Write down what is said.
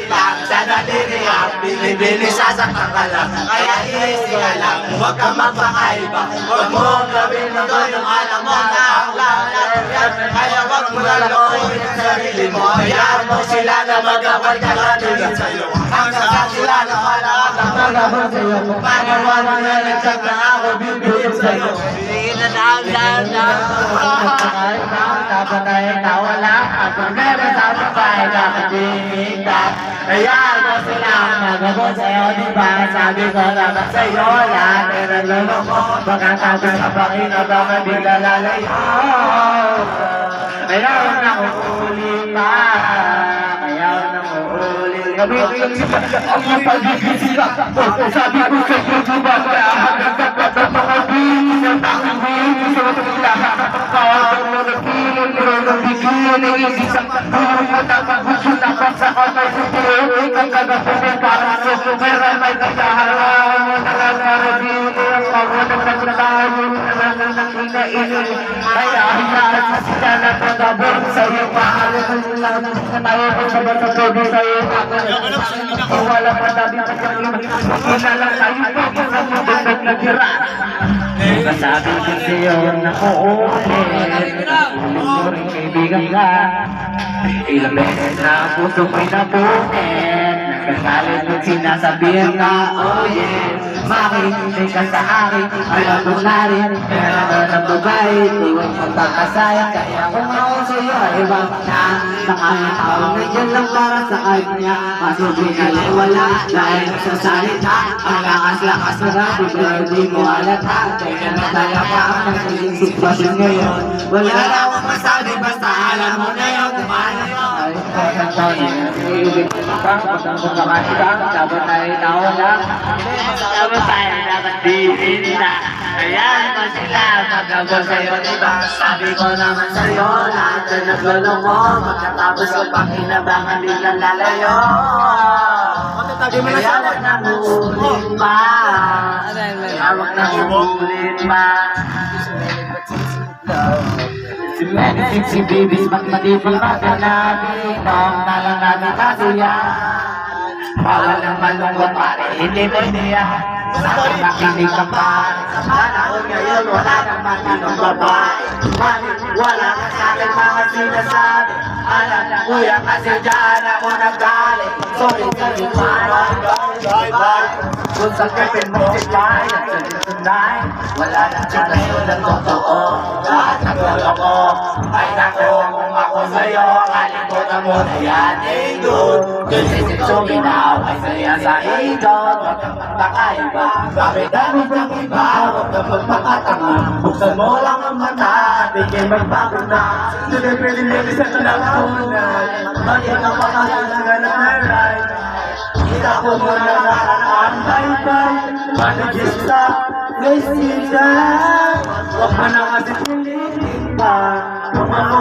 Lang sa dalirihan, binibili sa sakakalang. Kaya iisip ka lang, huwag kang magpakaiba. Huwag mo gawin na doon yung alam mo na ang lahat. Kaya huwag mo lalakoyin ang sarili mo. Hayaan mo sila na magawal ka katulad sa'yo. Hanggang sa sila na malakas ang magawal sa'yo. Kung pangalawa mo na nagsak na ako, bibigyan sa'yo. Bibigyan na down. Dapat ay tawala at problema sa babae nakatinig ka. Kaya mo silang magabot sa'yo, diba? Sabi ko naman sa'yo, lahat ay nagluloko. Baka sabi sa pakina, baka bigla lalayo. Kaya huwag na uulit pa. Kaya huwag na uulit. Gamitin ang pag-ibisira. Sabi ko sa'yo, diba? Kaya hagdagat ang mga bilis ang takang bilis. Kawag mo na piling, pero nabigyan ng isang pagkakas mo dapat gusto dapat sa kamay sa tuloy ang gagawin para sa supera may kasaharaan mo nalalarabihin ang pagunang nagtatayo na nakinainin kaya hinaan sa sila na pagabot sa iyo mahalin mo lang na tayo kung sa bata todo sa iyo wala pa dabi pa sa iyo wala lang tayo kung sa mabundog na gira kasabi ko sa iyo na uulit kaibigan ka ilang beses na ang puso ko'y napunin nagkasalit mo sinasabihan ka oh yes makinig ka sa akin alam mo na rin pero ng babae tuwag magpapasaya kaya kung ako sa'yo ay baka na nakakatawag na dyan lang para sa kanya masubi na lang wala dahil nagsasalita ang lakas-lakas na rabi pero di mo halata kaya nataya pa ang naging sitwasyon ngayon wala na akong masabi basta alam mo na yun kumana yun ay iubig pa pagkang kumakasita dapat tayo nawala dapat tayo dapat diinita kaya naman sila magagawa sa'yo diba sabi ko naman sa'yo lahat na nagloloko magkatapos ko pakinabangan biglang lalayo kaya wag na uulit pa kaya wag na uulit pa si bibis magmatipil magkanabi noong nalang namin kasuya bawal ang malungkot pare hindi mo niya sana makinig ka pa sa panahon ngayon wala naman anong babae wala ka sa akin mga sinasabi alam kuya kasi dyan ako nagaling sorry bye kung sa kepin mo si Pai at sa sunday wala nang tsunayo ng totoo lahat nagloloko ay naku kung ako sa'yo kalimutan mo na yan indun kung sisip suminaw ay saya sa idon huwag kang magpakaiba bakit dami ng iba huwag kang magpakatanga buksan mo lang ang mata at ikay magbago na sunod-pili-pili sa kalakunan bakit ang pakasalangan ng aray kita ko mo na nakaraan bye-bye managista Resista huwag mo na kasi pilitin pa huwag mo